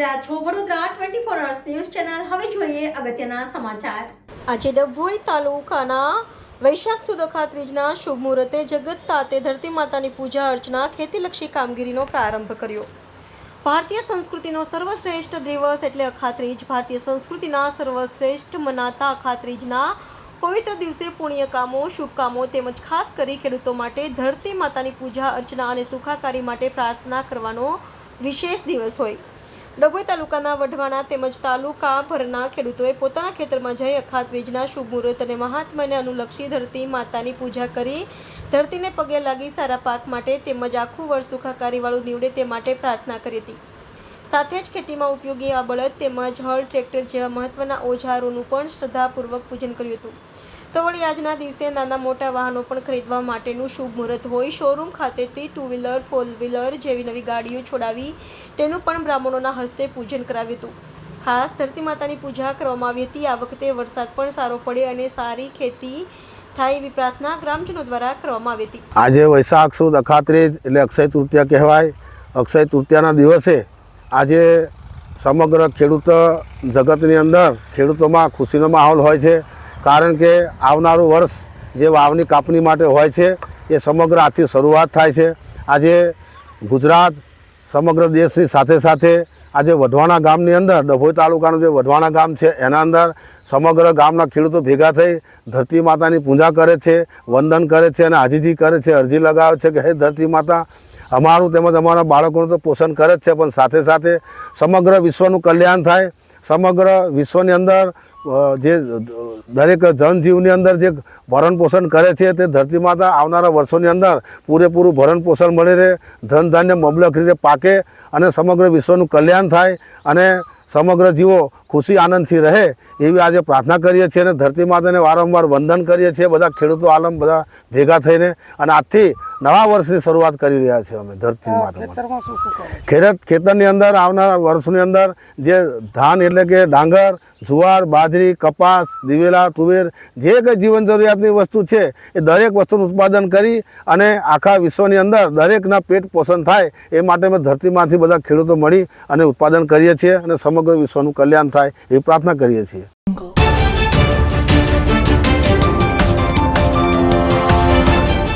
રહ્યા છો Vadodara 24 hours news channel. હવે જોઈએ અગત્યના સમાચાર। આજે ડભોઈ તાલુકાના વૈશાખ સુદ અખાત્રીજના શુભ મુહૂર્તે જગત તાતે ધરતી માતાની પૂજા અર્ચના ખેતીલક્ષી કામગીરીનો પ્રારંભ કર્યો। ભારતીય સંસ્કૃતિનો સર્વશ્રેષ્ઠ દિવસ એટલે અખાત્રીજ। ભારતીય સંસ્કૃતિના સર્વશ્રેષ્ઠ મનાતા અખાત્રીજના પવિત્ર દિવસે પુણ્ય કામો, શુભ કામો તેમજ ખાસ કરી ખેડૂતો માટે ધરતી માતાની પૂજા અર્ચના અને સુખાકારી માટે પ્રાર્થના કરવાનો વિશેષ દિવસ હોય। ડભોઈ તાલુકાના વઢવાણા તેમજ તાલુકાભરના ખેડૂતોએ પોતાના ખેતરમાં જઈ અખાત્રીજના શુભ મુહૂર્ત અને મહાત્મ્યને અનુલક્ષી ધરતી માતાની પૂજા કરી ધરતીને પગે લાગી સારા પાક માટે તેમજ આખું વર્ષ સુખાકારીવાળું નીવડે તે માટે પ્રાર્થના કરી હતી। સાથે જ ખેતીમાં ઉપયોગી આ બળદ તેમજ હળ, ટ્રેક્ટર જેવા મહત્વના ઓજારોનું પણ શ્રદ્ધાપૂર્વક પૂજન કર્યું હતું। તો વળી આજના દિવસે નાના મોટા વાહનો પણ ખરીદવા માટેનું શુભ મુહૂર્ત હોય। શોરૂમ ખાતેથી 2 વ્હીલર, 4 વ્હીલર જેવી નવી ગાડીઓ છોડાવી તેનું પણ બ્રાહ્મણોના હસ્તે પૂજન કરાવ્યું હતું। ખાસ ધરતી માતાની પૂજા કરવામાં આવી હતી। આ વખતે વરસાદ પણ સારો પડે અને સારી ખેતી થાય એવી પ્રાર્થના ગ્રામજનો દ્વારા કરવામાં આવી હતી। આજે વૈશાખ સુદ અખાત્રીજ એટલે અક્ષય તૃતીયા કહેવાય। અક્ષય તૃતીયાના દિવસે આજે સમગ્ર ખેડૂત જગતની અંદર ખેડૂતોમાં ખુશીનો માહોલ હોય છે, કારણ કે આવનારું વર્ષ જે વાવની કાપણી માટે હોય છે એ સમગ્ર આજથી શરૂઆત થાય છે। આજે ગુજરાત સમગ્ર દેશની સાથે સાથે આજે વઢવાણા ગામની અંદર ડભોઈ તાલુકાનું જે વઢવાણા ગામ છે એના અંદર સમગ્ર ગામના ખેડૂતો ભેગા થઈ ધરતી માતાની પૂજા કરે છે, વંદન કરે છે અને આજીજી કરે છે, અરજી લગાવે છે કે હે ધરતી માતા અમારું તેમજ અમારા બાળકોનું તો પોષણ કરે જ છે, પણ સાથે સાથે સમગ્ર વિશ્વનું કલ્યાણ થાય। સમગ્ર વિશ્વની અંદર જે દરેક જનજીવની અંદર જે ભરણ પોષણ કરે છે તે ધરતી માતા આવનારા વર્ષોની અંદર પૂરેપૂરું ભરણ પોષણ મળી રહે, ધન ધાન્ય મબલક રીતે પાકે અને સમગ્ર વિશ્વનું કલ્યાણ થાય અને સમગ્ર જીવો ખુશી આનંદથી રહે એવી આજે પ્રાર્થના કરીએ છીએ અને ધરતી માતાને વારંવાર વંદન કરીએ છીએ બધા ખેડૂતો આલમ બધા ભેગા થઈને અને આજથી નવા વર્ષની શરૂઆત કરી રહ્યા છીએ અમે ધરતી માતા। ખેતરની અંદર આવનારા વર્ષની અંદર જે ધાન એટલે કે ડાંગર, જુવાર, બાજરી, કપાસ, દિવેલા, તુવેર જે કંઈ જીવન જરૂરિયાતની વસ્તુ છે એ દરેક વસ્તુનું ઉત્પાદન કરી અને આખા વિશ્વની અંદર દરેકના પેટ પોષણ થાય એ માટે અમે ધરતીમાંથી બધા ખેડૂતો મળી અને ઉત્પાદન કરીએ છીએ અને સમગ્ર વિશ્વનું કલ્યાણ થાય એ પ્રાર્થના કરીએ છીએ।